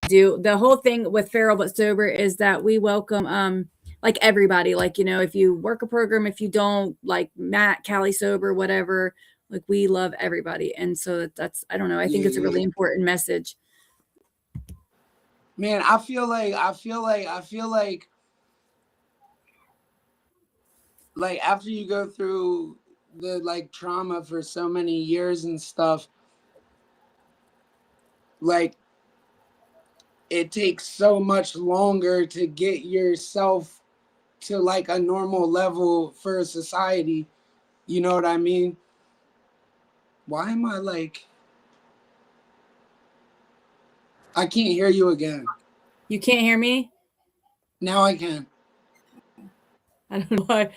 do the whole thing with Feral but Sober is that we welcome like everybody, like, you know, if you work a program, if you don't, like Matt, Callie Sober, whatever, like we love everybody. And so that's, I don't know, I think Yeah, it's a really yeah. important message. Man, I feel like after you go through the like trauma for so many years and stuff, like it takes so much longer to get yourself to like a normal level for society. You know what I mean? Why am I like I can't hear you again. You can't hear me? Now I can. I don't know why.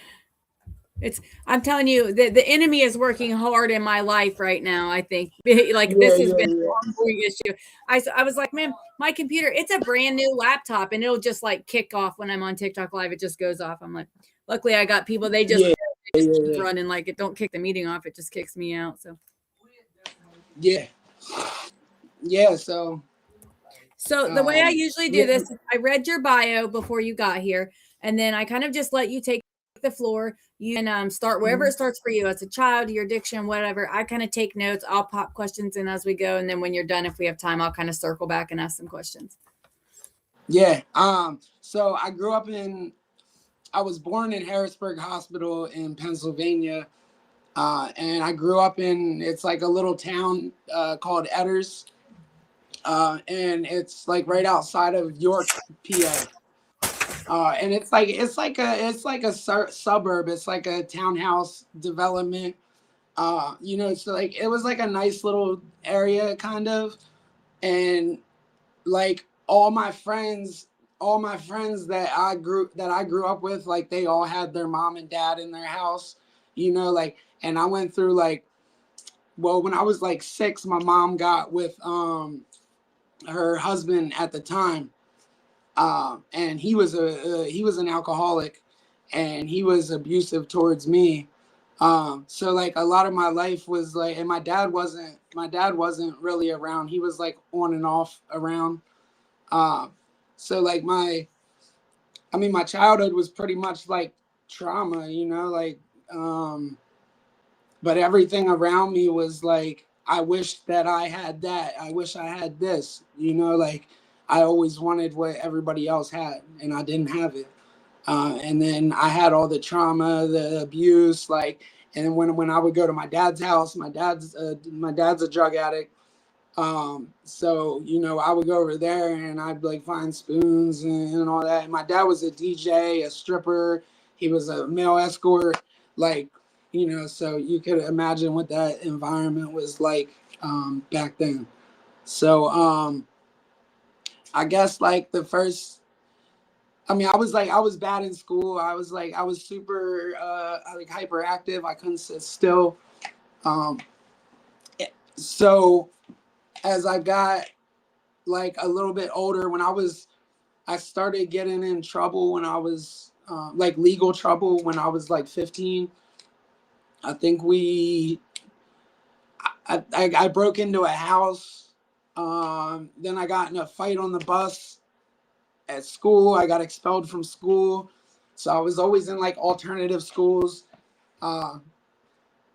It's, I'm telling you, the enemy is working hard in my life right now. I think like Yeah, this has yeah, been yeah. an ongoing issue. I was like, man, my computer, it's a brand new laptop and it'll just like kick off when I'm on TikTok live. It just goes off. I'm like, luckily I got people. Yeah, They yeah, just keep yeah. running. Like it don't kick the meeting off. It just kicks me out. So. Yeah. Yeah, so So the way I usually do yeah, this, I read your bio before you got here, and then I kind of just let you take the floor. You can start wherever it starts for you as a child, your addiction, whatever. I kind of take notes. I'll pop questions in as we go, and then when you're done, if we have time, I'll kind of circle back and ask some questions. yeah. So I was born in Harrisburg Hospital in Pennsylvania. And I grew up in it's like a little town called Edders. And it's like right outside of York, PA. And it's like a suburb. It's like a townhouse development. So like it was like a nice little area kind of, and like all my friends that I grew up with, like they all had their mom and dad in their house, like, and I went through like, well, when I was like 6, my mom got with her husband at the time, and he was an alcoholic, and he was abusive towards me. So like a lot of my life was like, and my dad wasn't really around. He was like on and off around. Um, so like my childhood was pretty much like trauma, like, um, but everything around me was like, I wish that I had that. I wish I had this, like I always wanted what everybody else had and I didn't have it. And then I had all the trauma, the abuse, like, and when I would go to my dad's house, my dad's a drug addict. So, I would go over there and I'd like find spoons and all that. And my dad was a DJ, a stripper. He was a male escort. Like, so you could imagine what that environment was like, back then. So, I guess like the first, I was bad in school. I was super, like hyperactive. I couldn't sit still. Um, so as I got like a little bit older, I started getting in trouble when I was like legal trouble when I was like 15. I think I broke into a house. Then I got in a fight on the bus at school. I got expelled from school. So I was always in like alternative schools. Uh,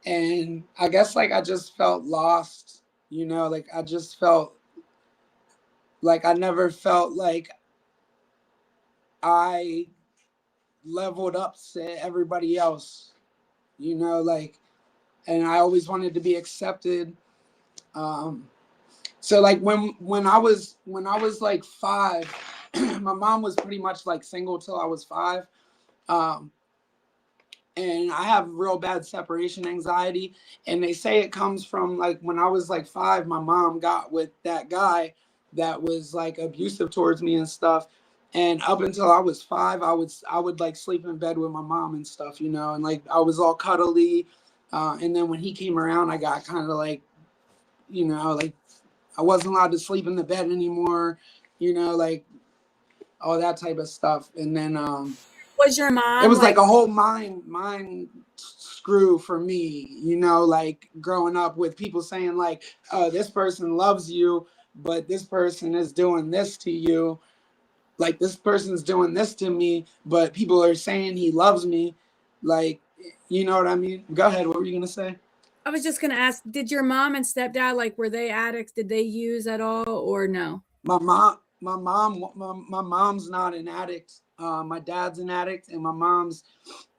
and I guess like I just felt lost, like I just felt like I never felt like I leveled up to everybody else, like, and I always wanted to be accepted. Um, so like when I was like 5, my mom was pretty much like single till I was 5. Um, and I have real bad separation anxiety. And they say it comes from like when I was like 5, my mom got with that guy that was like abusive towards me and stuff. And up until I was 5, I would like sleep in bed with my mom and stuff, and like I was all cuddly. And then when he came around, I got kind of like, like I wasn't allowed to sleep in the bed anymore, like all that type of stuff. And then Was your it mom was like like, a whole mind screw for me, like growing up with people saying like, oh, this person loves you, but this person is doing this to you. Like, this person's doing this to me, but people are saying he loves me. Like, you know what I mean? Go ahead. What were you going to say? I was just gonna ask, did your mom and stepdad, like, were they addicts? Did they use at all or no? My mom's not an addict. My dad's an addict, and my mom's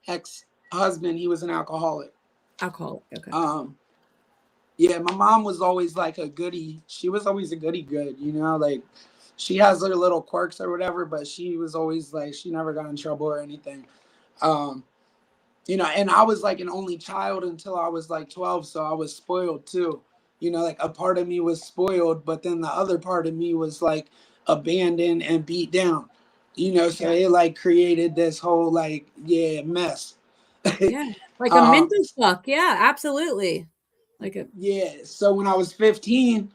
ex-husband, he was an alcoholic. Alcoholic. Okay. Yeah, my mom was always like a goody. She was always a goody good, you know, like she has her little quirks or whatever, but she was always like, she never got in trouble or anything. Um, you know, and I was like an only child until I was like 12, so I was spoiled too. You know, like a part of me was spoiled, but then the other part of me was like abandoned and beat down. You know, so Yeah. it like created this whole like mess. Yeah. Like a um, mental fuck. Yeah, absolutely. Like a yeah, so when I was 15,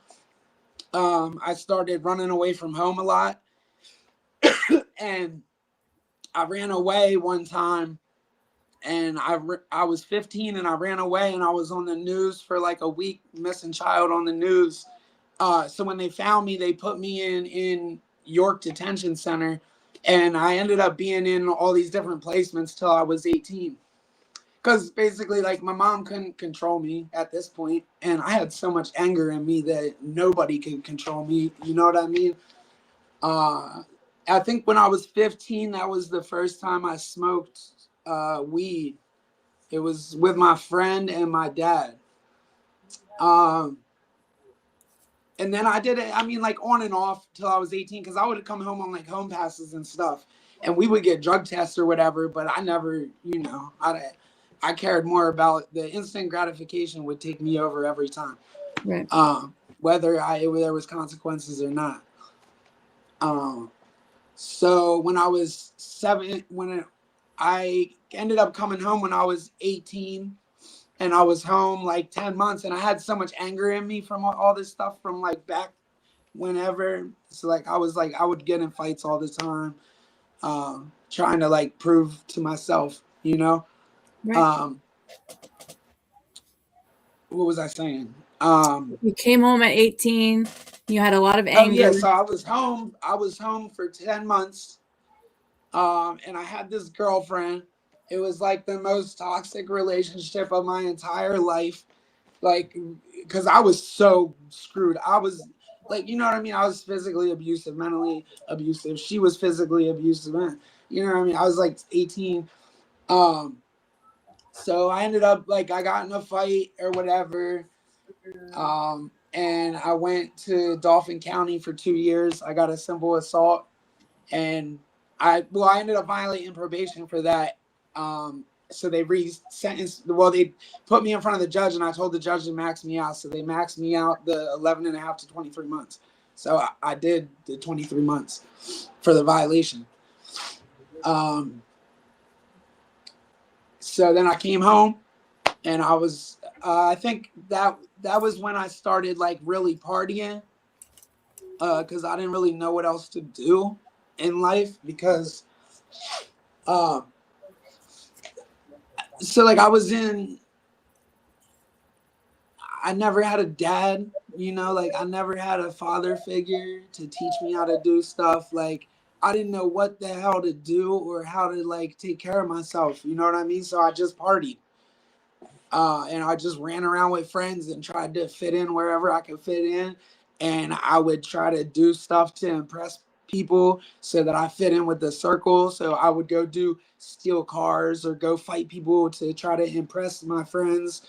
I started running away from home a lot, and I ran away one time, and I was 15 and I ran away, and I was on the news for like a week, missing child on the news. So when they found me, they put me in York Detention Center, and I ended up being in all these different placements till I was 18. Because basically, like, my mom couldn't control me at this point, and I had so much anger in me that nobody could control me. You know what I mean? Uh, I think when I was 15, that was the first time I smoked weed. It was with my friend and my dad. Um, and then I did it, I mean, like on and off till I was 18, because I would come home on like home passes and stuff. And we would get drug tests or whatever, but I never, you know, I cared more about the instant gratification would take me over every time. right. Whether there was consequences or not. Um, so when I was I ended up coming home when I was 18, and I was home like 10 months, and I had so much anger in me from all this stuff from like back whenever. So like I would get in fights all the time, trying to like prove to myself, you know. Right. Um, what was I saying? You came home at 18. You had a lot of Oh anger. yeah, so I was home. I was home for 10 months. And I had this girlfriend. It was like the most toxic relationship of my entire life. Like, because I was so screwed. I was like, you know what I mean? I was physically abusive, mentally abusive. She was physically abusive. You know what I mean? I was like 18. Um, so I ended up like I got in a fight or whatever. And I went to Dauphin County for 2 years. I got a simple assault, and I ended up violating probation for that. So they re-sentenced. Well, they put me in front of the judge, and I told the judge to max me out. So they maxed me out the 11 and a half to 23 months. So I did the 23 months for the violation. So then I came home, and I was. I think that was when I started like really partying, because I didn't really know what else to do in life because. Um, so like I never had a dad, you know, like I never had a father figure to teach me how to do stuff. Like I didn't know what the hell to do or how to like take care of myself, you know what I mean? So I just partied. And I just ran around with friends and tried to fit in wherever I could fit in. And I would try to do stuff to impress people so that I fit in with the circle. So I would go do steal cars or go fight people to try to impress my friends.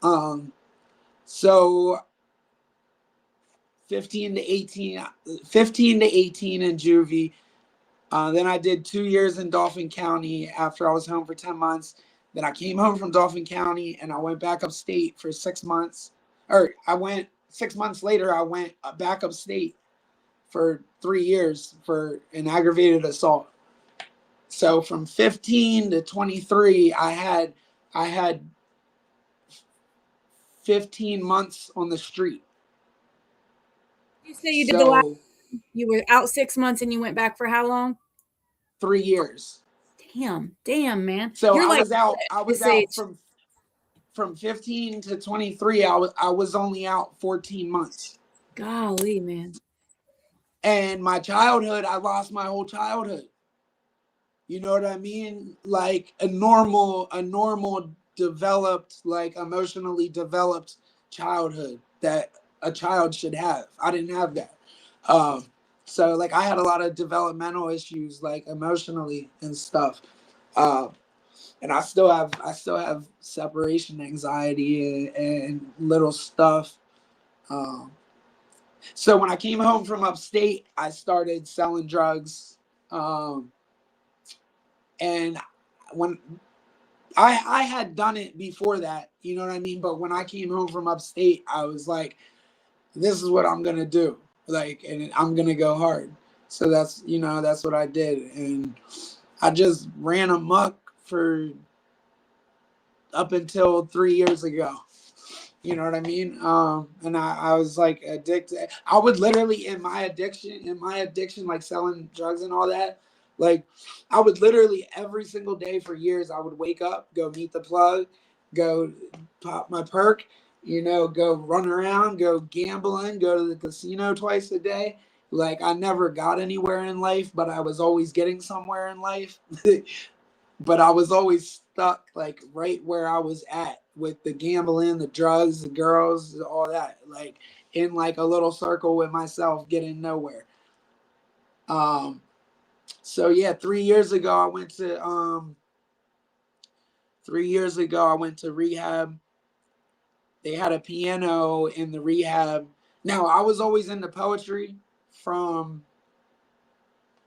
Um, so 15 to 18, 15 to 18 in juvie. Then I did 2 years in Dauphin County after I was home for 10 months. Then I came home from Dauphin County and I went back upstate for 6 months. Or I went 6 months later, I went back upstate for 3 years for an aggravated assault. So from 15 to 23, I had 15 months on the street. You say you did the last, So you were out 6 months and you went back for how long? 3 years. Damn, man. So You're I like was out. I was this out age. from 15 to 23. I was only out 14 months. Golly, man. And my childhood, I lost my whole childhood. You know what I mean? Like a normal developed, like emotionally developed childhood that a child should have. I didn't have that. Um, so like I had a lot of developmental issues, like emotionally and stuff. Uh, and I still have separation anxiety and little stuff. Um, so when I came home from upstate, I started selling drugs. Um, and when I had done it before that, you know what I mean? But when I came home from upstate, I was like, this is what I'm gonna do. Like, and I'm gonna go hard. So that's, you know, that's what I did. And I just ran amok for up until 3 years ago. You know what I mean? And I was like addicted. I would literally in my addiction, like selling drugs and all that, like I would literally every single day for years, I would wake up, go meet the plug, go pop my perk, you know, go run around, go gambling, go to the casino twice a day. Like I never got anywhere in life, but I was always getting somewhere in life. But I was always stuck like right where I was at with the gambling, the drugs, the girls, all that, like in like a little circle with myself, getting nowhere. Um, so yeah, 3 years ago I went to 3 years ago I went to rehab. They had a piano in the rehab. Now I was always into poetry from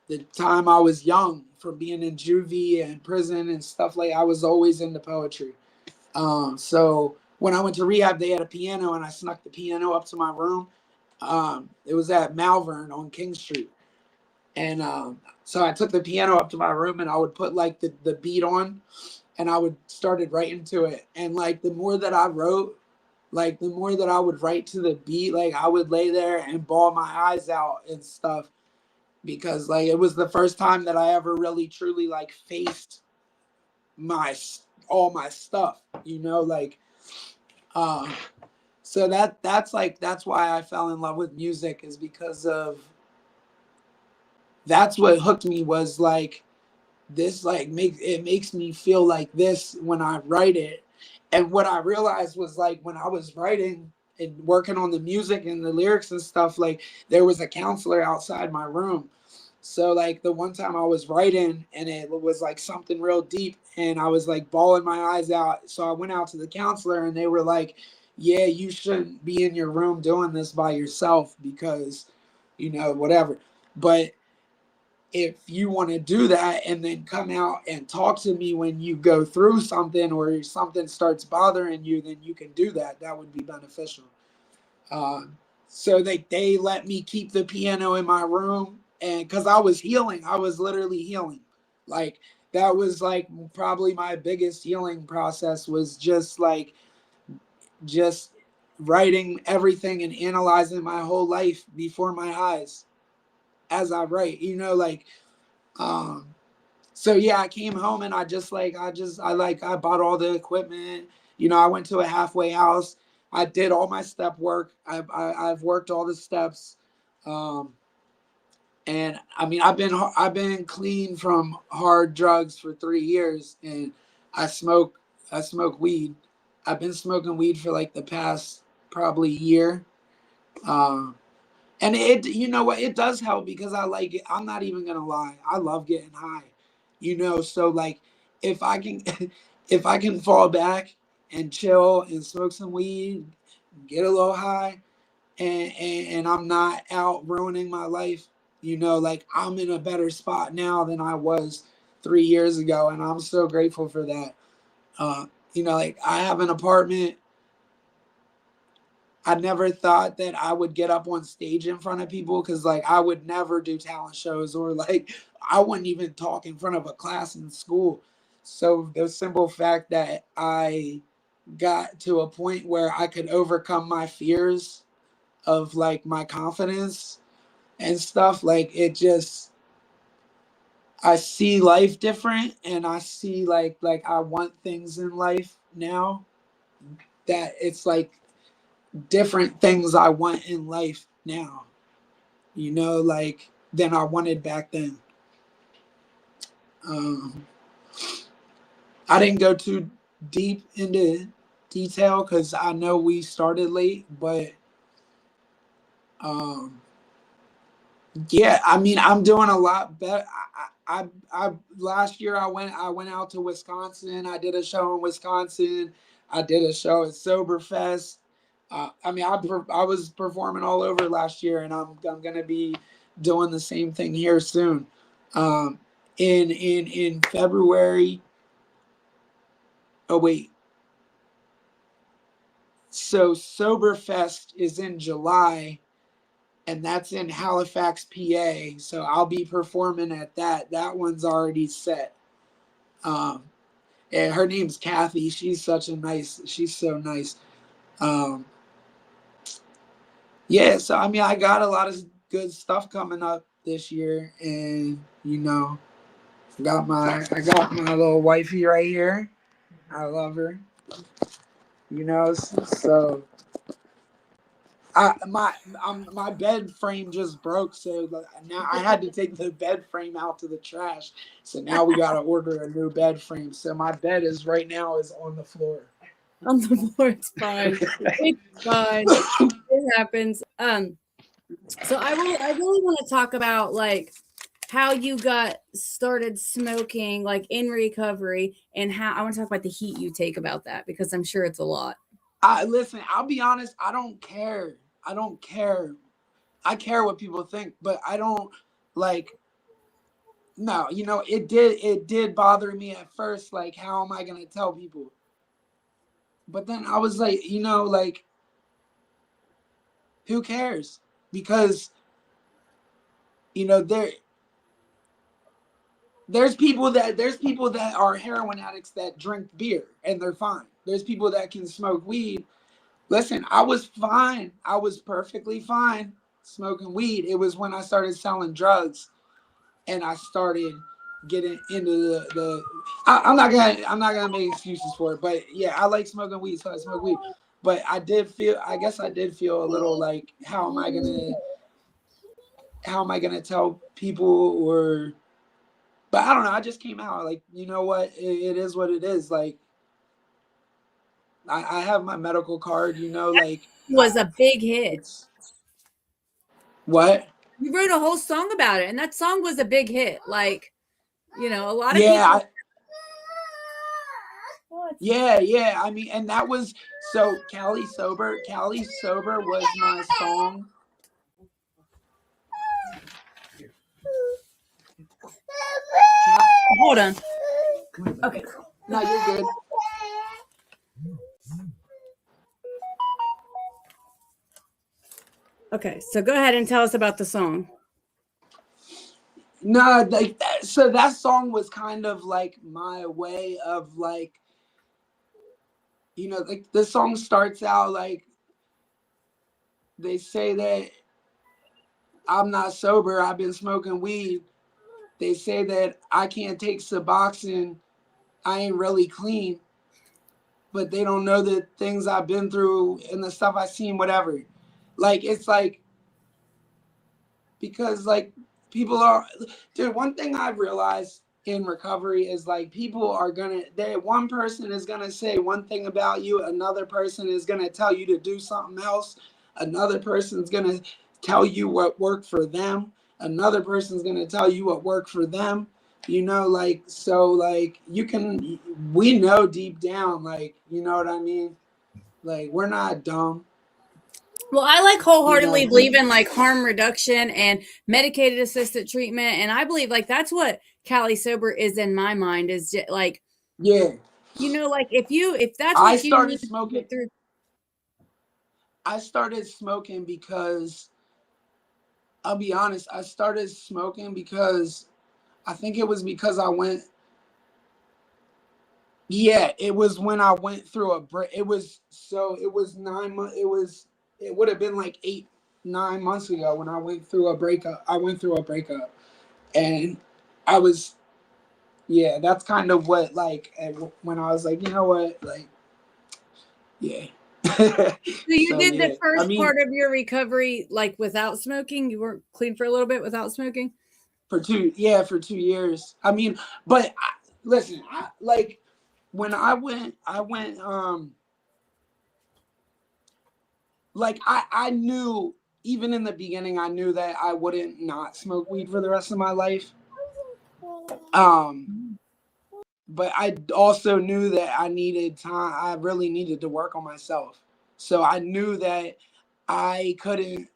the time I was young, from being in juvie and prison and stuff. Like I was always into poetry. So when I went to rehab, they had a piano, and I snuck the piano up to my room. It was at Malvern on King Street, and so I took the piano up to my room, and I would put like the beat on, and I would started writing to it. And like the more that I wrote, like the more that I would write to the beat, like I would lay there and bawl my eyes out and stuff, because like it was the first time that I ever really truly like faced my all my stuff, you know, like uh, so that's why I fell in love with music, is because of that's what hooked me, was like this, like makes me feel like this when I write it. And what I realized was like when I was writing and working on the music and the lyrics and stuff, like there was a counselor outside my room. So like the one time I was writing and it was like something real deep and I was like bawling my eyes out. So I went out to the counselor and they were like, yeah, you shouldn't be in your room doing this by yourself because, you know, whatever. But if you want to do that and then come out and talk to me when you go through something or something starts bothering you, then you can do that. That would be beneficial. Um, so they let me keep the piano in my room, and because I was healing, I was literally healing. Like that was like probably my biggest healing process, was just writing everything and analyzing my whole life before my eyes as I write. You know, like um, so yeah, I came home and I bought all the equipment. You know, I went to a halfway house. I did all my step work. I've worked all the steps, um, and I mean I've been clean from hard drugs for 3 years, and I smoke I smoke weed. I've been smoking weed for like the past probably year. Um, and it, you know what, it does help because I like it. I'm not even gonna lie. I love getting high. You know, so like if I can if I can fall back and chill and smoke some weed, get a little high, and I'm not out ruining my life, you know, like I'm in a better spot now than I was 3 years ago, and I'm so grateful for that. You know, like I have an apartment. I never thought that I would get up on stage in front of people, because like I would never do talent shows, or like I wouldn't even talk in front of a class in school. So the simple fact that I got to a point where I could overcome my fears of like my confidence and stuff, like it just, I see life different, and I see like I want things in life now, that it's like different things I want in life. now, you know, like than I wanted back then. Um, I didn't go too deep into detail because I know we started late, but um, yeah, I mean, I'm doing a lot better. Last year I went out to Wisconsin. I did a show in Wisconsin. I did a show at Soberfest. I mean, I was performing all over last year, and I'm gonna be doing the same thing here soon. Um, in February. Oh wait, so Soberfest is in July, and that's in Halifax, PA. So I'll be performing at that. That one's already set. Um, and her name's Kathy. She's so nice. Um, yeah, so I mean, I got a lot of good stuff coming up this year, and you know, I got my little wifey right here. I love her. You know, so my bed frame just broke, so now I had to take the bed frame out to the trash. So now we gotta order a new bed frame. So my bed is right now is on the floor. On the floor, it's fine. It's fine. It happens. So I really want to talk about like how you got started smoking, like in recovery, and how I want to talk about the heat you take about that because I'm sure it's a lot. Listen, I'll be honest. I don't care. I don't care. I care what people think, but I don't like. No, you know, it did bother me at first. Like, how am I gonna tell people? But then I was like, you know, like, who cares? Because you know, there's people that are heroin addicts that drink beer and they're fine. There's people that can smoke weed. Listen, I was fine. I was perfectly fine smoking weed. It was when I started selling drugs and I started getting into I'm not gonna make excuses for it, but yeah, I like smoking weed, so I smoke weed. But I guess I did feel a little like how am I gonna tell people, or but I don't know, I just came out like, you know what, it is what it is. Like I have my medical card, you know, like It was a big hit. it's what? You wrote a whole song about it, and that song was a big hit. Like, you know, a lot of Yeah, people. yeah. I mean, and that was so Cali Sober. Cali Sober was my song. Hold on. Okay. No, you're good. Okay, so go ahead and tell us about the song. No, like that, so that song was kind of like my way of like, you know, like the song starts out like they say that I'm not sober, I've been smoking weed. They say that I can't take Suboxone, I ain't really clean, but they don't know the things I've been through and the stuff I've seen, whatever. Like it's like because like people are, dude, one thing I've realized in recovery is like people are gonna one person is gonna say one thing about you, another person is gonna tell you to do something else, another person's gonna tell you what worked for them, another person's gonna tell you what worked for them, you know, like so like we know deep down, like, you know what I mean, like we're not dumb. Well, I like You know, wholeheartedly believe in like harm reduction and medicated assisted treatment, and I believe like that's what Cali Sober is in my mind. Is just, like, yeah. you know, like if that's I what you started need to smoking. get through. I started smoking because I'll be honest. I started smoking because I think it was because I went. Yeah, it was when I went through a break. It was 9 months. It would have been like 8, 9 months ago when I went through a breakup. I went through a breakup, and I was, yeah. That's kind of what like when I was like, you know what, like, yeah. So you So did yeah, the I first mean, part of your recovery like without smoking? You weren't clean for a little bit without smoking? for 2 years. I mean, but listen, like when I went, like I knew even in the beginning, I knew that I wouldn't not smoke weed for the rest of my life. Um, but I also knew that I needed time. I really needed to work on myself. So I knew that I couldn't,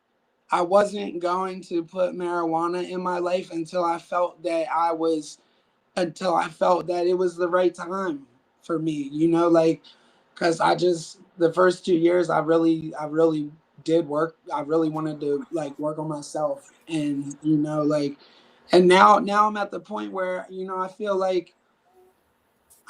I wasn't going to put marijuana in my life until I felt that it was the right time for me, like, because the first 2 years, I really did work. I really wanted to like work on myself, and like, and now I'm at the point where I feel like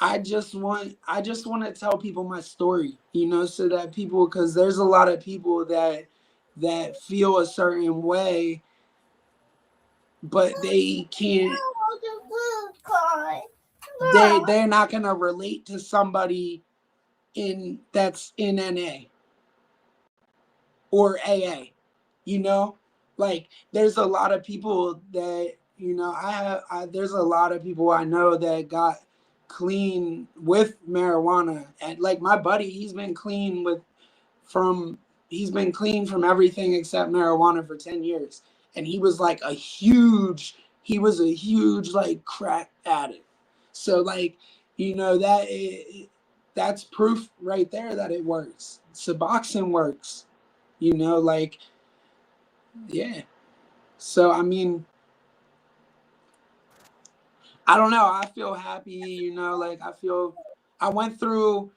I just want to tell people my story, so that people, because there's a lot of people that feel a certain way, but they can't. They're not gonna relate to somebody in that's in NA or AA, you know? Like there's a lot of people that, there's a lot of people I know that got clean with marijuana. And like my buddy, from he's been clean from everything except marijuana for 10 years. And he was a huge like crack addict. So like, that's proof right there that it works. Suboxone works, like, yeah. So I mean, I don't know. I feel happy, like I went through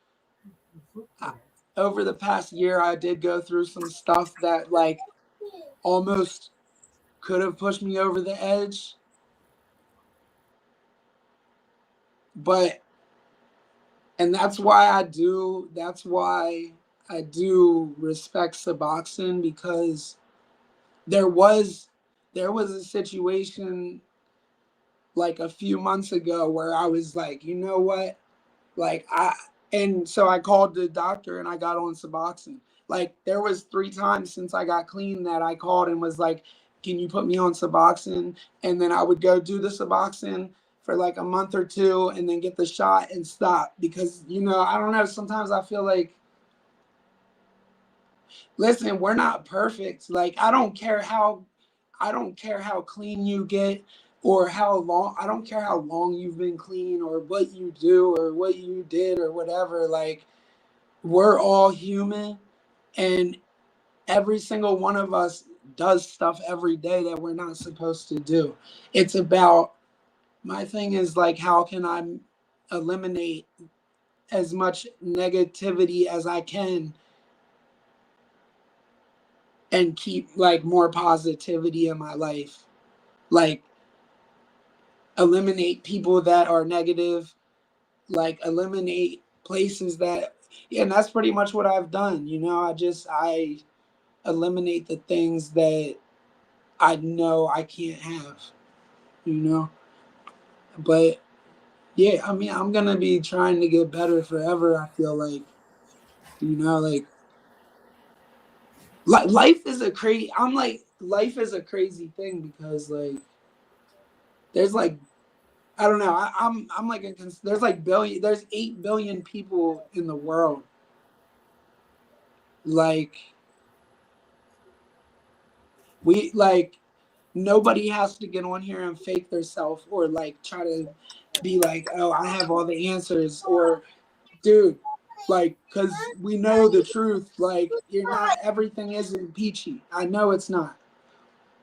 uh, over the past year. I did go through some stuff that like almost could have pushed me over the edge, but and that's why I do respect Suboxone, because there was there was a situation like a few months ago where I was like, you know what? Like and so I called the doctor and I got on Suboxone. Like there was 3 times since I got clean that I called and was like, "Can you put me on Suboxone?" And then I would go do the Suboxone for like a month or two and then get the shot and stop, because I don't know, sometimes I feel like, listen, we're not perfect. Like I don't care how clean you get, or how long. I don't care how long you've been clean, or what you do or what you did or whatever. Like we're all human, and every single one of us does stuff every day that we're not supposed to do. It's about, my thing is like, how can I eliminate as much negativity as I can and keep like more positivity in my life? Like eliminate people that are negative, like eliminate places that, yeah, and that's pretty much what I've done. I eliminate the things that I know I can't have, you know. But yeah, I mean, I'm gonna be trying to get better forever. I feel like, like life is a crazy. I'm like, life is a crazy thing, because like there's like, I don't know. I'm like there's like there's 8 billion people in the world. Like we like nobody has to get on here and fake themselves, or like try to be like, oh, I have all the answers, or dude, like, because we know the truth. Like, you're not, everything isn't peachy. I know it's not,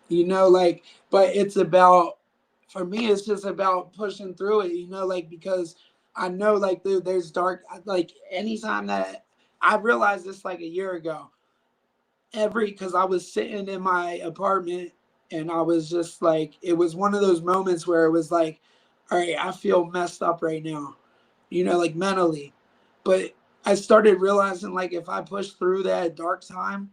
like, but it's about, for me, it's just about pushing through it, like, because I know, like, dude, there's dark, like, anytime that I realized this like a year ago, because I was sitting in my apartment and I was just like, it was one of those moments where it was like, all right, I feel messed up right now, like mentally. But I started realizing, like, if I push through that dark time,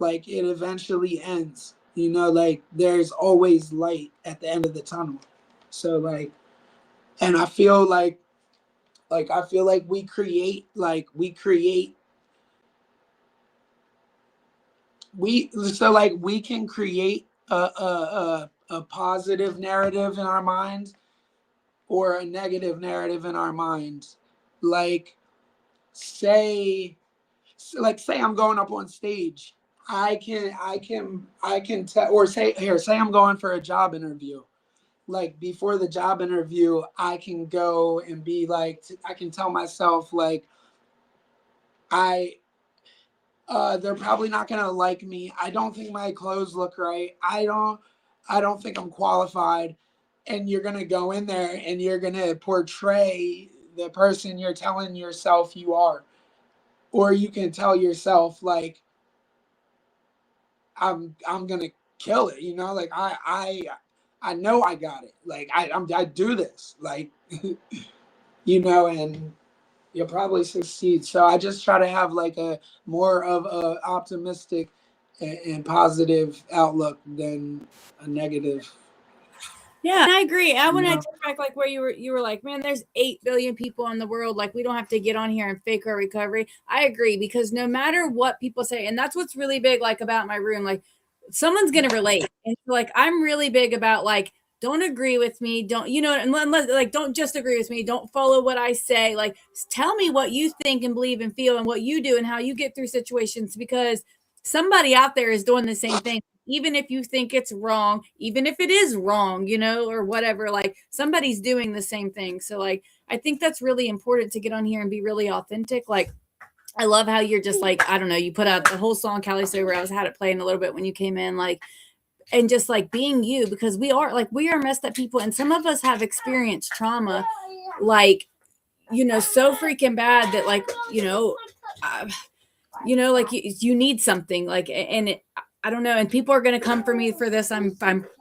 like, it eventually ends, like, there's always light at the end of the tunnel. So, like, and I feel like we create we can create a positive narrative in our minds or a negative narrative in our minds. Like say say I'm going up on stage. I can tell, or say I'm going for a job interview. Like before the job interview, I can go and be like, I can tell myself like, I they're probably not gonna like me. I don't think my clothes look right. I don't think I'm qualified. And you're gonna go in there and you're gonna portray the person you're telling yourself you are. Or you can tell yourself like, I'm gonna kill it, like I know I got it. Like I do this. Like and you'll probably succeed. So I just try to have like a more of a optimistic and positive outlook than a negative. Yeah, and I agree. I want to You take back like where you were like, man, there's 8 billion people in the world. Like we don't have to get on here and fake our recovery. I agree because no matter what people say, and that's what's really big like about my room, like someone's gonna relate. And so, like I'm really big about like don't agree with me, don't unless like don't just agree with me, don't follow what I say. Like tell me what you think and believe and feel and what you do and how you get through situations because somebody out there is doing the same thing even if you think it's wrong, even if it is wrong, or whatever, like somebody's doing the same thing. So like I think that's really important to get on here and be really authentic. Like I love how you're just like, I don't know, you put out the whole song Cali Sober. I was had it playing a little bit when you came in, like, and just like being you because we are messed up people and some of us have experienced trauma like so freaking bad that like uh, like you need something like and I don't know and people are going to come for me for this. I'm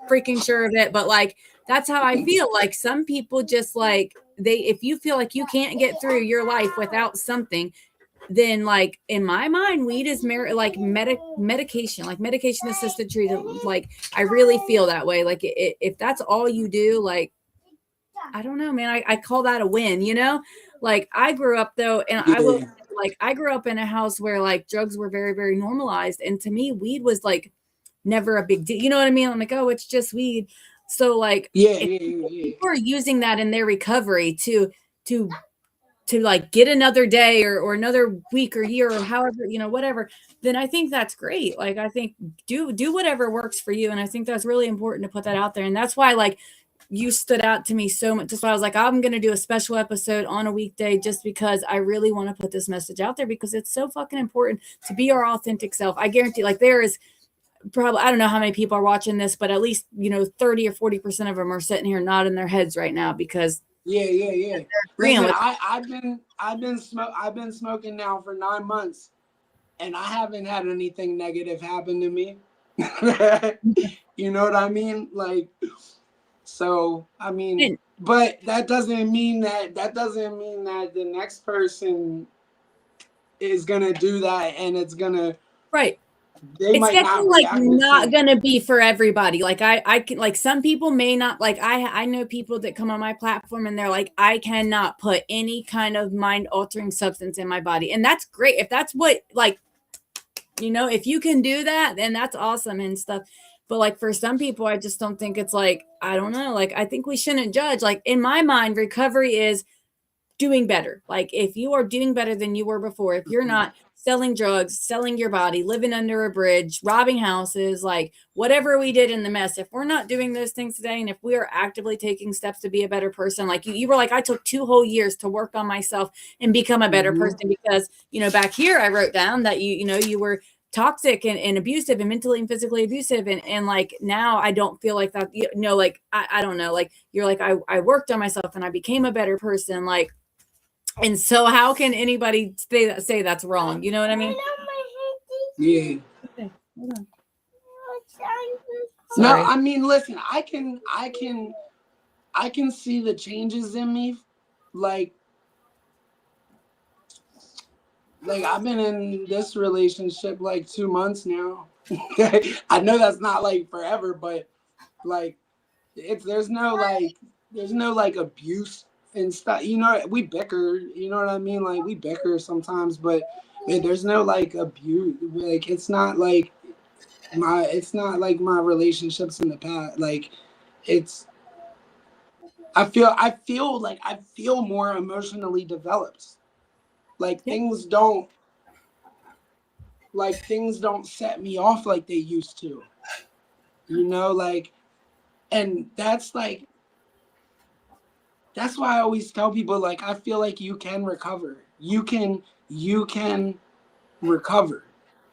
freaking sure of it, but like that's how I feel. Like some people just like if you feel like you can't get through your life without something, then like in my mind weed is medication, like medication assisted treatment. Like I really feel that way. Like if that's all you do, like I don't know, man. I call that a win, Like I grew up though, and I will Yeah. like I grew up in a house where like drugs were very, very normalized. And to me, weed was like never a big deal. You know what I mean? I'm like, oh, it's just weed. So like Yeah, if yeah, yeah, yeah. people are using that in their recovery to like get another day or another week or year or however, whatever, then I think that's great. Like I think do whatever works for you. And I think that's really important to put that out there. And that's why like you stood out to me so much. Just why I was like, I'm going to do a special episode on a weekday just because I really want to put this message out there because it's so fucking important to be our authentic self. I guarantee like there is probably, I don't know how many people are watching this, but at least, 30 or 40% of them are sitting here nodding their heads right now because Yeah, yeah, yeah. agreeing Listen, with I've been smoking now for 9 months, and I haven't had anything negative happen to me. You know what I mean? Like, so I mean, it. but that doesn't mean that the next person is gonna do that, and it's gonna Right. they It's might definitely not like react the not same. gonna be for everybody. Like I can like some people may not like I know people that come on my platform and they're like, I cannot put any kind of mind altering substance in my body. And that's great. If that's what like, if you can do that, then that's awesome and stuff. But like for some people, I just don't think it's like, I don't know. Like I think we shouldn't judge. Like in my mind, recovery is doing better. Like if you are doing better than you were before, if you're not selling drugs, selling your body, living under a bridge, robbing houses, like whatever we did in the mess, if we're not doing those things today, and if we are actively taking steps to be a better person, like you were like, I took 2 whole years to work on myself and become a better Mm-hmm. person because, back here I wrote down that you were toxic and abusive and mentally and physically abusive. And like, now I don't feel like that, like, I don't know, like you're like, I worked on myself and I became a better person. Like, and so how can anybody say that's wrong? You know what I mean? Yeah. Okay, hold on. No, Sorry. I mean, listen, I can see the changes in me, like I've been in this relationship like 2 months now. I know that's not like forever, but like it's there's no abuse and stuff. We bicker. You know what I mean? Like we bicker sometimes, but there's no like abuse. Like it's not like it's not like my relationships in the past. Like it's I feel more emotionally developed. Like Yep. things don't set me off like they used to. You know, like, and that's why I always tell people, like, I feel like you can recover. You can recover.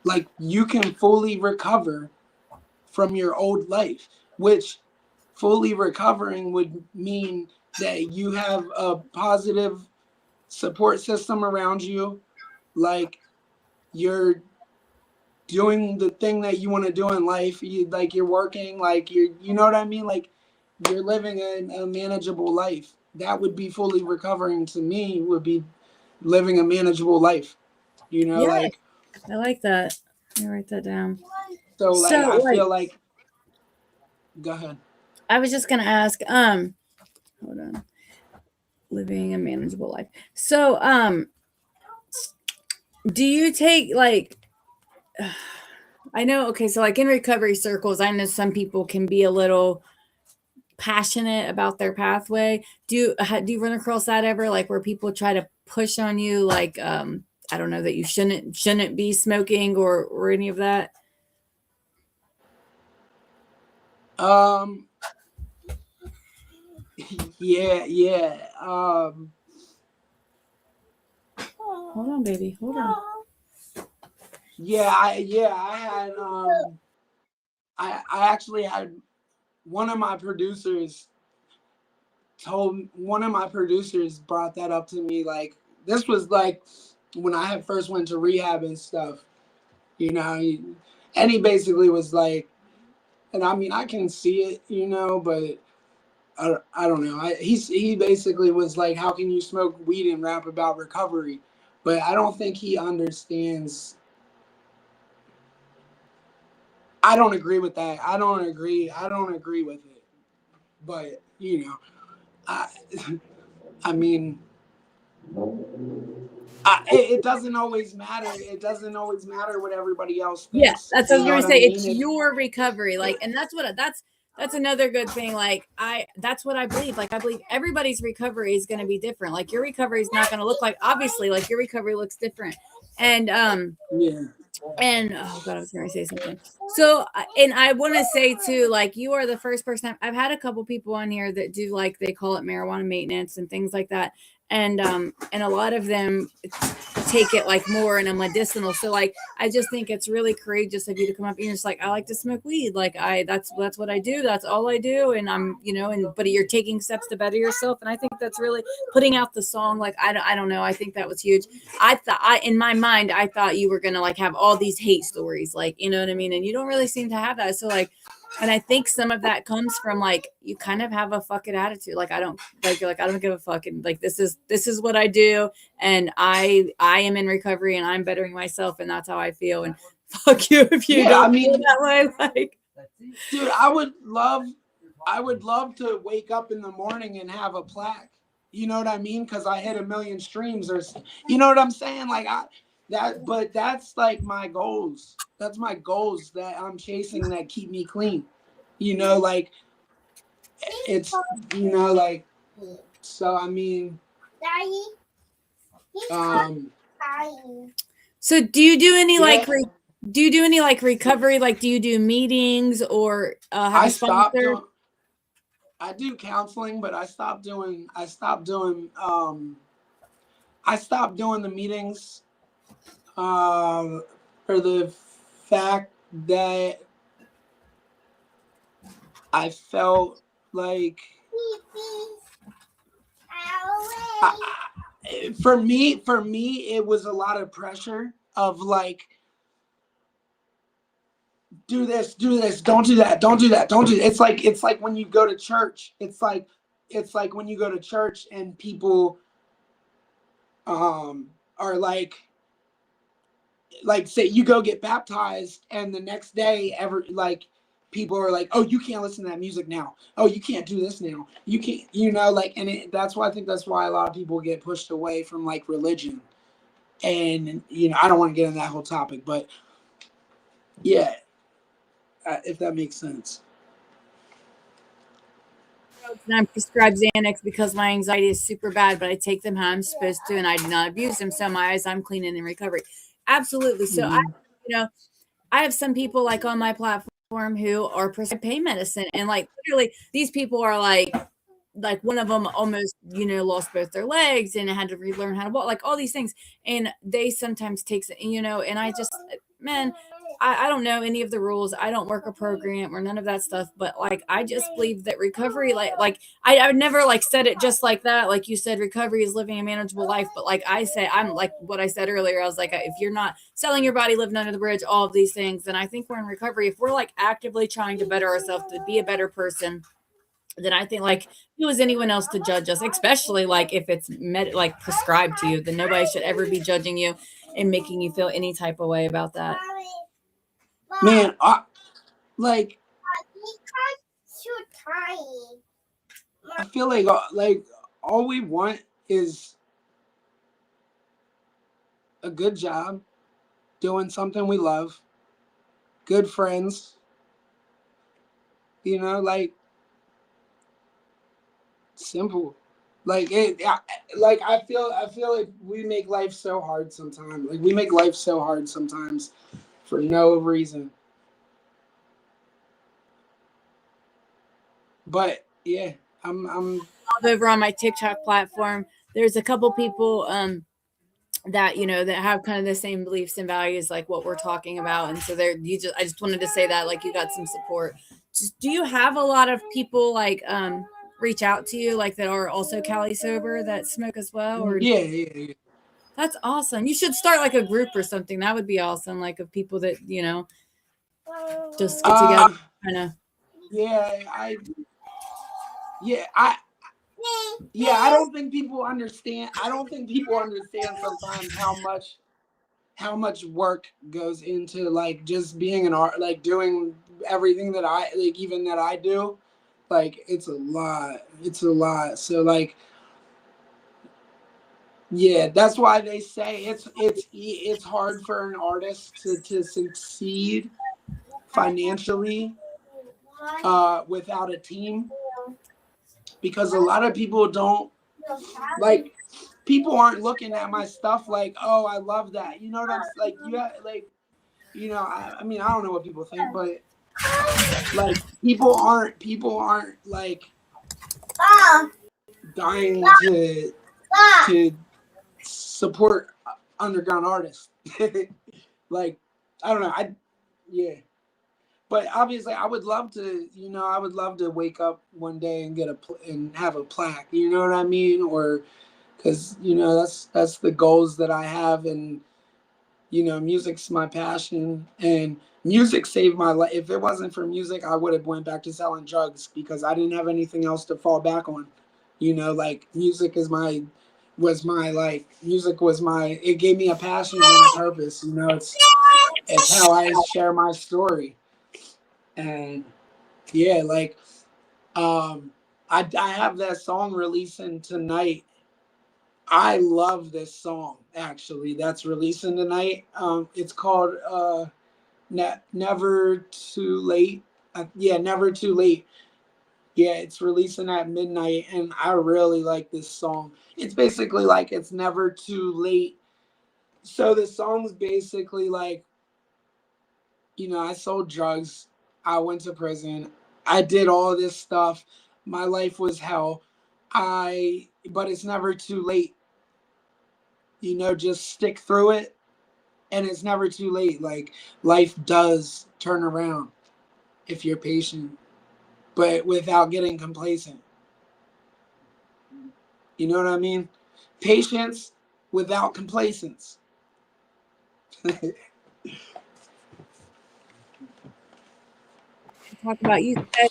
Like you can fully recover from your old life, which fully recovering would mean that you have a positive support system around you. Like you're doing the thing that you want to do in life. You're working, like you know what I mean? Like you're living a manageable life. That would be fully recovering to me, would be living a manageable life. You know, Yeah, like I like that. Let me write that down. so So, like I like, feel like go ahead. I was just gonna ask, hold on, living a manageable life. So, do you take like, I know, okay, so like in recovery circles, I know some people can be a little passionate about their pathway. Do you run across that ever, like where people try to push on you, like, I don't know, that you shouldn't be smoking or any of that? Um yeah, yeah. Hold on, baby. Hold on. I had I actually had one of my producers one of my producers brought that up to me. Like this was like when I had first went to rehab and stuff, you know, and he basically was like, and I mean I can see it, you know, but I don't know. He basically was like, how can you smoke weed and rap about recovery? But I don't think he understands. I don't agree with that. I don't agree with it. But you know, I I mean, it doesn't always matter. It doesn't always matter what everybody else Yeah, thinks. that's what I You was know gonna what I say. It's mean? your recovery, like, and that's another good thing. Like, that's what I believe. Like, I believe everybody's recovery is gonna be different. Like, your recovery is not gonna look like, obviously, like your recovery looks different, and Yeah. and oh god, I was gonna say something. So, and I want to say too, like you are the first person I've had a couple people on here that do, like, they call it marijuana maintenance and things like that, and a lot of them take it like more in a medicinal. So like I just think it's really courageous of you to come up and you're just like, I like to smoke weed. Like that's what I do. That's all I do. And I'm, and but you're taking steps to better yourself. And I think that's really putting out the song. Like I don't know. I think that was huge. I thought in my mind, I thought you were gonna like have all these hate stories, like, you know what I mean? And you don't really seem to have that. So like, and I think some of that comes from like you kind of have a fucking attitude. Like I don't like you're like I don't give a fuck, and like this is what I do, and I am in recovery and I'm bettering myself, and that's how I feel. And fuck you if you Yeah, I don't feel mean, that way. Like dude, I would love to wake up in the morning and have a plaque. You know what I mean? Because I hit 1 million streams, or you know what I'm saying? Like but that's like my goals. That's my goals that I'm chasing that keep me clean. You know, like it's like so. I mean, um, so do you do any yeah. like do you do any like recovery? Like do you do meetings or have I a stopped sponsor? doing. I do counseling, but I stopped doing the meetings for the fact that I felt like for me, it was a lot of pressure of like, do this, don't do that, don't do that, don't do that. It's like when you go to church. It's like when you go to church and people are like say you go get baptized and the next day people are like, oh, you can't listen to that music now, oh, you can't do this now, you can't, like, and that's why I think that's why a lot of people get pushed away from like religion. And I don't want to get into that whole topic, but yeah, if that makes sense. And I'm prescribed Xanax because my anxiety is super bad, but I take them how I'm supposed to, and I do not abuse them. So my eyes, I'm clean and in recovery. Absolutely. So Mm-hmm. you know, I have some people like on my platform who are prescribed pain medicine, and like literally, these people are like one of them almost lost both their legs and had to relearn how to walk, like all these things, and they sometimes takes it, and I just, man, I don't know any of the rules. I don't work a program or none of that stuff, but like I just believe that recovery, like I would never like said it just like that, like you said, recovery is living a manageable life, but like I say, I'm like what I said earlier, I was like, if you're not selling your body, living under the bridge, all of these things, then I think we're in recovery. If we're like actively trying to better ourselves, to be a better person, then I think like who is anyone else to judge us, especially like if it's like prescribed to you, then nobody should ever be judging you and making you feel any type of way about that. Man, like I feel like all we want is a good job, doing something we love, good friends, like simple. Like I feel like we make life so hard sometimes. Like we make life so hard sometimes for no reason. But yeah, I'm Over on my TikTok platform, there's a couple people that that have kind of the same beliefs and values like what we're talking about, and so I just wanted to say that like you got some support. Do you have a lot of people like reach out to you like that are also Cali sober that smoke as well, or yeah. that's awesome. You should start like a group or something. That would be awesome, like of people that just get together kind of. Yeah, yeah, I yeah, I don't think people understand. I don't think people understand sometimes how much work goes into like just being an art, like doing everything that I like, even that I do. Like it's a lot. It's a lot. So like, yeah, that's why they say it's hard for an artist to succeed financially without a team, because a lot of people don't like, people aren't looking at my stuff like, oh, I love that. You know what I'm like? You have, like, I mean, I don't know what people think, but like people aren't like dying to support underground artists. Like, I don't know. Yeah. But obviously, I would love to wake up one day and and have a plaque. You know what I mean? Or because that's the goals that I have, and music's my passion, and music saved my life. If it wasn't for music, I would have went back to selling drugs because I didn't have anything else to fall back on. Like music was my like music was my it gave me a passion and a purpose. It's how I share my story, and yeah, like I have that song releasing tonight. I love this song actually that's releasing tonight. It's called Never Too Late. Yeah, Never Too Late. Yeah, it's releasing at midnight, and I really like this song. It's basically like it's never too late. So the song's basically like, I sold drugs, I went to prison, I did all this stuff. My life was hell. But it's never too late. Just stick through it, and it's never too late. Like life does turn around if you're patient, but without getting complacent. You know what I mean? Patience without complacence. Talk about you said,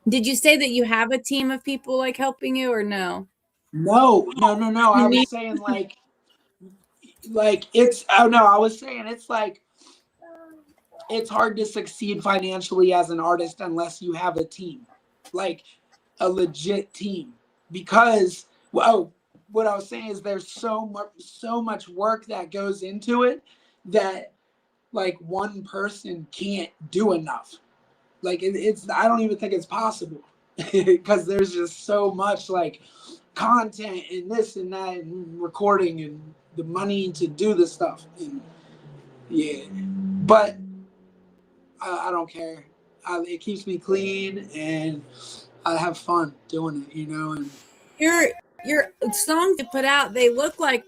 did you say that you have a team of people like helping you or no? No, no, no, no. I You need was saying like it's oh no, I was saying it's like it's hard to succeed financially as an artist unless you have a team. Like a legit team. Because well, what I was saying is there's so much work that goes into it that like one person can't do enough. Like it's I don't even think it's possible because there's just so much like content and this and that and recording and the money to do this stuff. And yeah, but I don't care. It keeps me clean and I have fun doing it, you know. And Your your songs you put out, they look like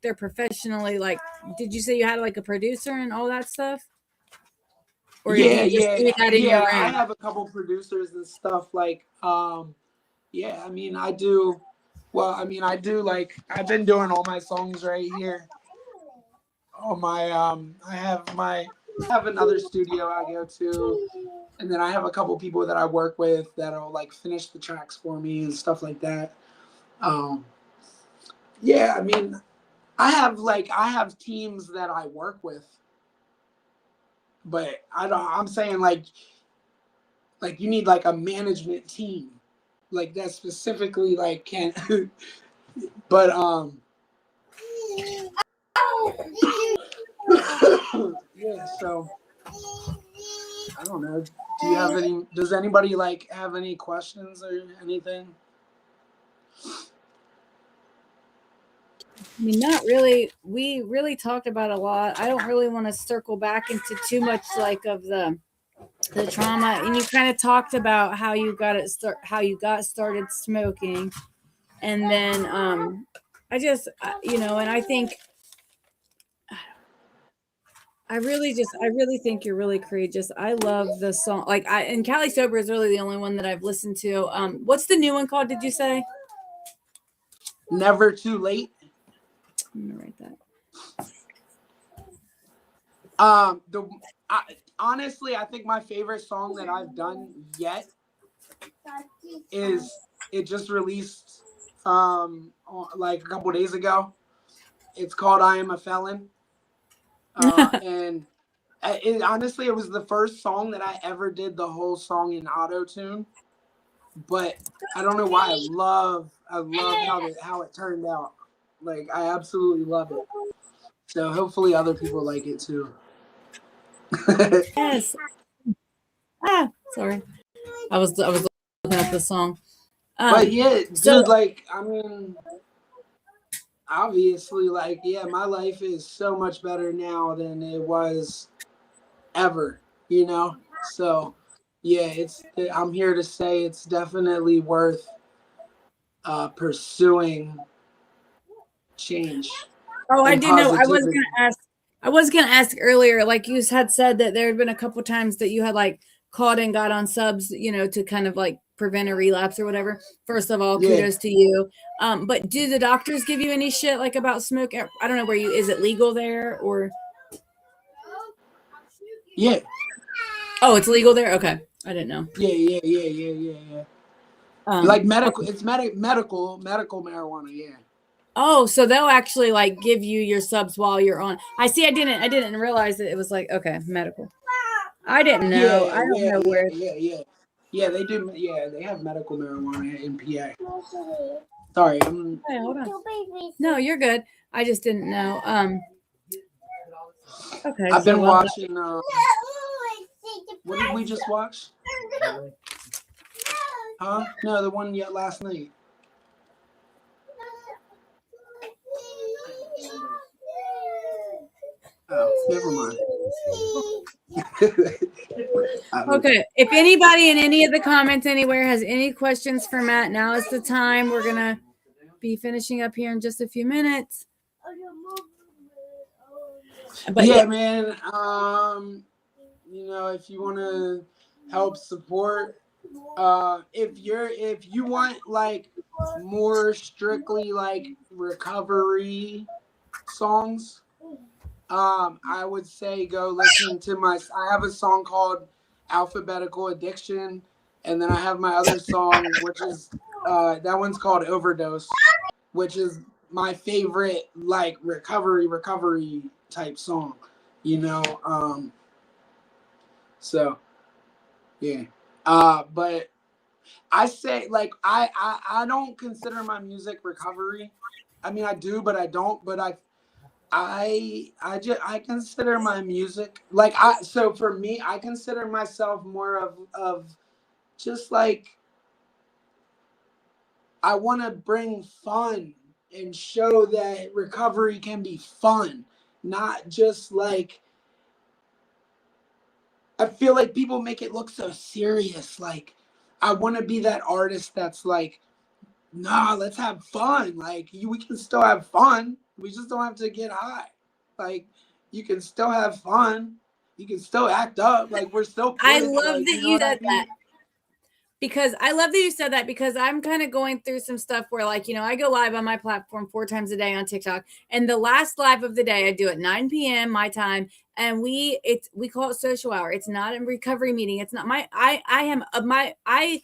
they're professionally like. Did you say you had like a producer and all that stuff, or do yeah, you just do yeah, that in your yeah. I room? have a couple producers and stuff like yeah, I mean I do well, I mean I do like I've been doing all my songs right here. All my I have another studio I go to, and then I have a couple people that I work with that'll like finish the tracks for me and stuff like that. Um yeah, I mean I have teams that I work with, but I don't I'm saying like you need like a management team like that specifically like can but yeah, so I don't know. Do you have any does anybody like have any questions or anything? I mean, not really. We really talked about a lot. I don't really want to circle back into too much like of the trauma. And you kind of talked about how you got how you got started smoking, and then I just you know, and I think I really think you're really courageous. I love the song. Like and Cali Sober is really the only one that I've listened to. What's the new one called? Did you say? Never too late. I'm gonna write that. The honestly, I think my favorite song that I've done yet is it just released like a couple days ago. It's called "I Am a Felon," and honestly, it was the first song that I ever did the whole song in auto tune. But I don't know why I love how it turned out. Like I absolutely love it. So hopefully other people like it too. Yes. Sorry. I was looking up the song. But yeah, So dude, like I mean, obviously, like yeah, my life is so much better now than it was ever. You know, so yeah, I'm here to say it's definitely worth pursuing change I and do know. I was positivity. gonna ask. I was gonna ask earlier. Like you had said that there had been a couple times that you had like caught and got on subs, you know, to kind of like prevent a relapse or whatever. First of all, Yeah, kudos to you. But do the doctors give you any shit like about smoke? I don't know where you is it legal there or yeah, oh, it's legal there. Okay, I didn't know. yeah. Like medical, Okay. it's medical marijuana. Yeah, Oh, so they'll actually like give you your subs while you're on. I see. I didn't realize that it was like okay, medical. I didn't know. I don't know where. Yeah, they do. Yeah, they have medical marijuana in PA. Sorry, Hey, hold on. No, you're good. I just didn't know. Okay, I've so been well, watching. What did we just watch? Huh? No, the one yet last night. Oh, never mind. okay. If anybody in any of the comments anywhere has any questions for Matt, now is the time. We're gonna be finishing up here in just a few minutes. But yeah, Yeah, man. You know, if you want to help support, if you want like more strictly like recovery songs, I would say go listen to I have a song called Alphabetical Addiction, and then I have my other song, which is that one's called Overdose, which is my favorite like recovery type song, you know. So yeah. But I say like I don't consider my music recovery. I mean I do, but I don't. But I consider my music like so for me I consider myself more of just like I want to bring fun and show that recovery can be fun, not just like I feel like people make it look so serious. Like I want to be that artist that's like, nah, let's have fun. Like we can still have fun. We just don't have to get high. Like you can still have fun. You can still act up. Like we're still I quick. love Like that you know you what I said that. mean? Because I love that you said that because I'm kind of going through some stuff where, like, I go live on my platform 4 times a day on TikTok, and the last live of the day I do at 9 p.m. my time, and we call it social hour. It's not a recovery meeting. It's not my I am my I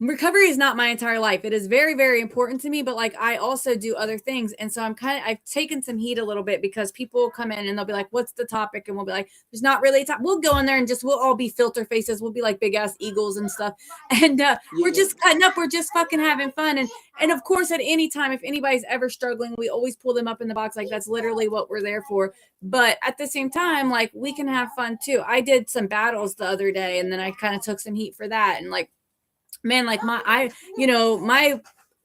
recovery is not my entire life. It is very, very important to me, but like I also do other things. And so I've taken some heat a little bit because people will come in and they'll be like, what's the topic? And we'll be like, there's not really a topic. We'll go in there and we'll all be filter faces. We'll be like big ass eagles and stuff. And we're Yeah. just cutting up. We're just fucking having fun. And of course, at any time, if anybody's ever struggling, we always pull them up in the box. Like that's literally what we're there for. But at the same time, like we can have fun too. I did some battles the other day and then I kind of took some heat for that. And like, man, like I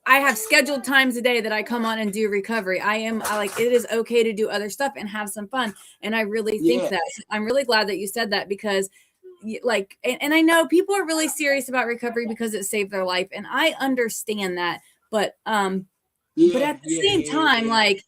have scheduled times a day that I come on and do recovery. I like it is okay to do other stuff and have some fun. And I really think Yeah. that I'm really glad that you said that because like and I know people are really serious about recovery because it saved their life and I understand that. But Yeah. at the Yeah. same Yeah. time, Yeah. like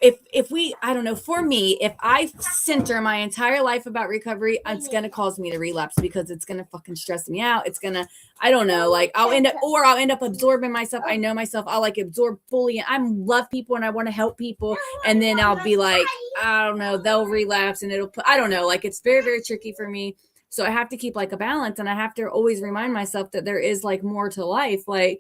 if we I don't know, for me, if I center my entire life about recovery, it's gonna cause me to relapse because it's gonna fucking stress me out. It's gonna, I don't know, like I'll end up absorbing myself. I know myself, I'll like absorb fully and I love people and I want to help people, and then I'll be like, I don't know, they'll relapse and it'll put, I don't know, like it's very, very tricky for me. So I have to keep like a balance and I have to always remind myself that there is like more to life. Like,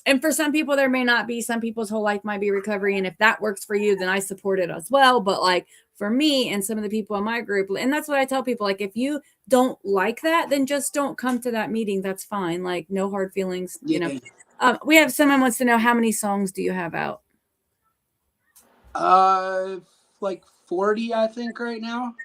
and for some people there may not be. Some people's whole life might be recovery, and if that works for you then I support it as well. But like for me and some of the people in my group, and that's what I tell people, like if you don't like that then just don't come to that meeting. That's fine. Like no hard feelings. Yeah. We have someone wants to know, how many songs do you have out? Uh, like 40, I think, right now.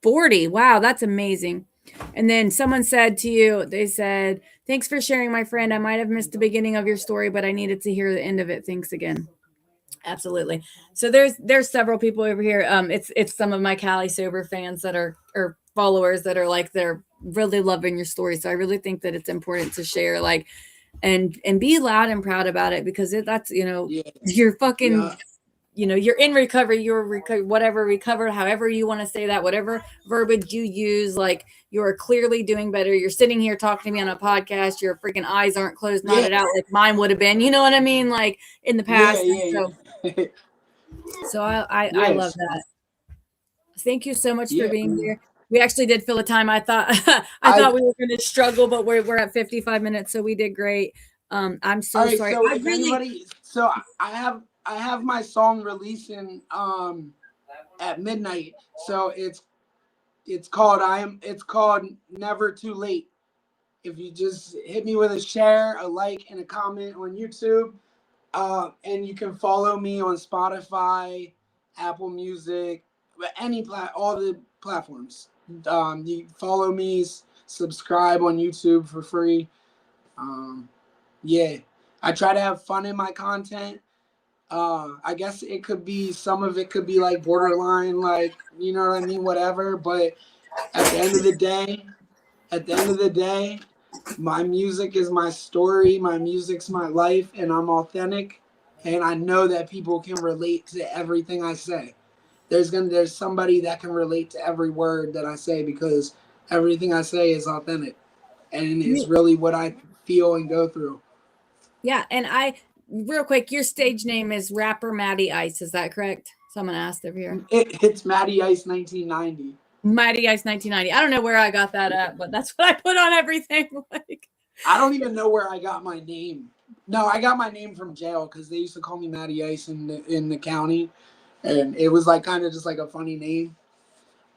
40. Wow, that's amazing. And then someone said to you, they said, thanks for sharing, my friend. I might have missed the beginning of your story, but I needed to hear the end of it. Thanks again. Absolutely. So there's several people over here. It's some of my Cali sober fans that are or followers that are like they're really loving your story. So I really think that it's important to share, like, and be loud and proud about it because that's Yeah. you're fucking Yeah. you're in recovery, whatever recovered, however you want to say that, whatever verbiage you use, like you're clearly doing better. You're sitting here talking to me on a podcast. Your freaking eyes aren't closed, Yeah. knotted out like mine would have been. You know what I mean? Like in the Yeah. past. And Yeah. Yeah. so I love Yes. that. Thank you so much for Yeah. being here. We actually did fill the time. I thought I I thought we were going to struggle, but we're at 55 minutes, so we did great. I'm All so right. sorry. So I if really anybody, so I have my song releasing at midnight. So it's called Never Too Late. If you just hit me with a share, a like, and a comment on YouTube, and you can follow me on Spotify, Apple Music, all the platforms. You follow me, subscribe on YouTube for free. Um, yeah, I try to have fun in my content. I guess it could be some of it could be like borderline, like you know what I mean, whatever. But at the end of the day, at the end of the day, my music is my story. My music's my life, and I'm authentic. And I know that people can relate to everything I say. There's somebody that can relate to every word that I say because everything I say is authentic and it's really what I feel and go through. yeah, and I real quick, your stage name is rapper Matty Ice, is that correct? Someone asked over here. It's Matty Ice 1990. Mighty Ice 1990. I don't know where I got that at, but that's what I put on everything. Like, I don't even know where I got my name. No, I got my name from jail because they used to call me Matty Ice in the county, and it was like kind of just like a funny name.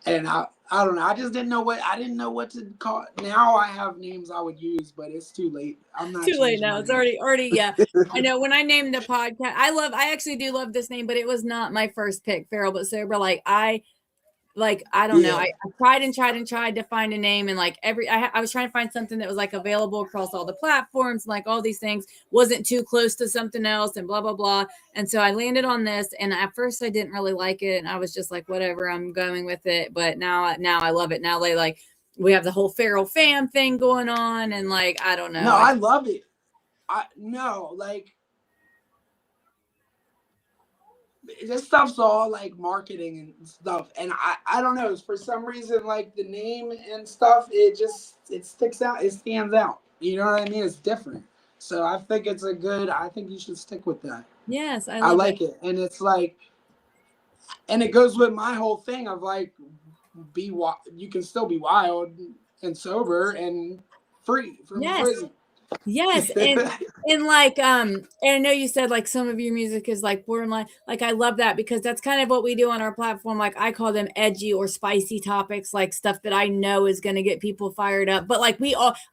And I don't know. I just didn't know what to call it. Now I have names I would use, but it's too late. I'm not too late changing now. my It's name. already. Yeah, I know. When I named the podcast, I actually do love this name, but it was not my first pick, Feral but Sober. I don't know. Yeah. I tried to find a name, and like I was trying to find something that was like available across all the platforms, and like all these things wasn't too close to something else, and blah blah blah. And so I landed on this, and at first I didn't really like it, and I was just like, whatever, I'm going with it. But now I love it. Now we have the whole Feral fam thing going on, and like I don't know. No, I love it. Like this stuff's all like marketing and stuff, and I don't know, for some reason like the name and stuff, it sticks out, it stands out, you know what I mean? It's different, so I think I think you should stick with that. Yes, I like it. And it's like, and it goes with my whole thing of like, you can still be wild and sober and free from prison. Yes, and like and I know you said like some of your music is like borderline. Like I love that because that's kind of what we do on our platform. Like I call them edgy or spicy topics, like stuff that I know is going to get people fired up. But like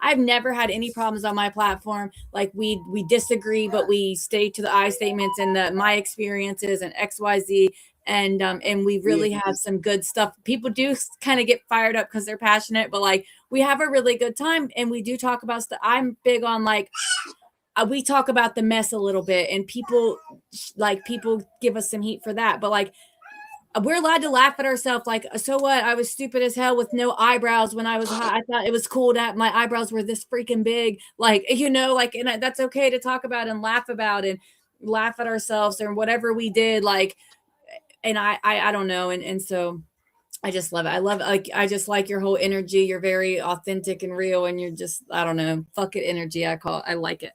I've never had any problems on my platform. Like we disagree, but we stay to the I statements and my experiences and XYZ. And we really have some good stuff. People do kind of get fired up because they're passionate, but like we have a really good time, and we do talk about stuff. I'm big on like we talk about the mess a little bit, and people give us some heat for that, but like we're allowed to laugh at ourselves. Like, so what? I was stupid as hell with no eyebrows when I was high. I thought it was cool to have my eyebrows were this freaking big, like, you know, like, and that's okay to talk about and laugh about and laugh at ourselves or whatever we did, like. And I don't know. And so I just love it. I just like your whole energy. You're very authentic and real. And you're just, I don't know, fuck it energy. I like it.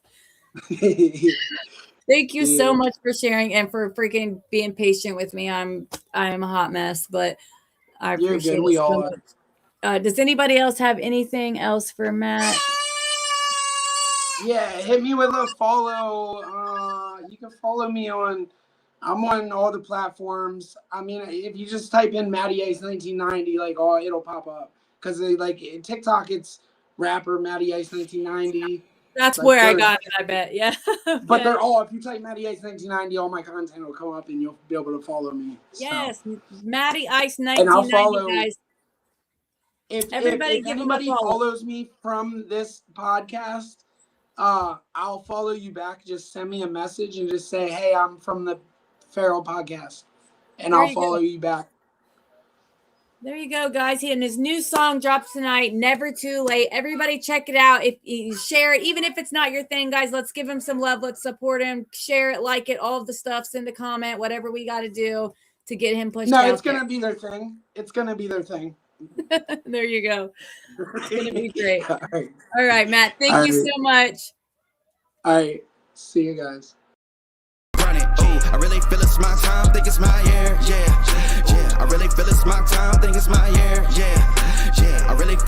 Thank you so much for sharing and for freaking being patient with me. I'm a hot mess, but I appreciate it. We all are. Does anybody else have anything else for Matt? Yeah, hit me with a follow. You can follow me I'm on all the platforms. I mean, if you just type in Matty Ice 1990, like, it'll pop up. Because like in TikTok, it's rapper Matty Ice 1990. That's like, where I got it, I bet. Yeah. But they're all, if you type Matty Ice 1990, all my content will come up and you'll be able to follow me. Yes, so. Matty Ice 1990, and I'll follow, guys. If anybody follows me from this podcast, I'll follow you back. Just send me a message and just say, hey, I'm from the Feral podcast, and I'll follow you back. There you go, guys. And his new song drops tonight, Never Too Late. Everybody check it out. If you share it, even if it's not your thing, guys, let's give him some love. Let's support him. Share it, like it, all of the stuff. Send a comment, whatever we got to do to get him pushed out. No, it's going to be their thing. It's going to be their thing. There you go. It's going to be great. All right, Matt. Thank you so much. All right. See you guys. I really feel it's my time, think it's my year, yeah. I really feel it's my time, think it's my year, yeah. I really feel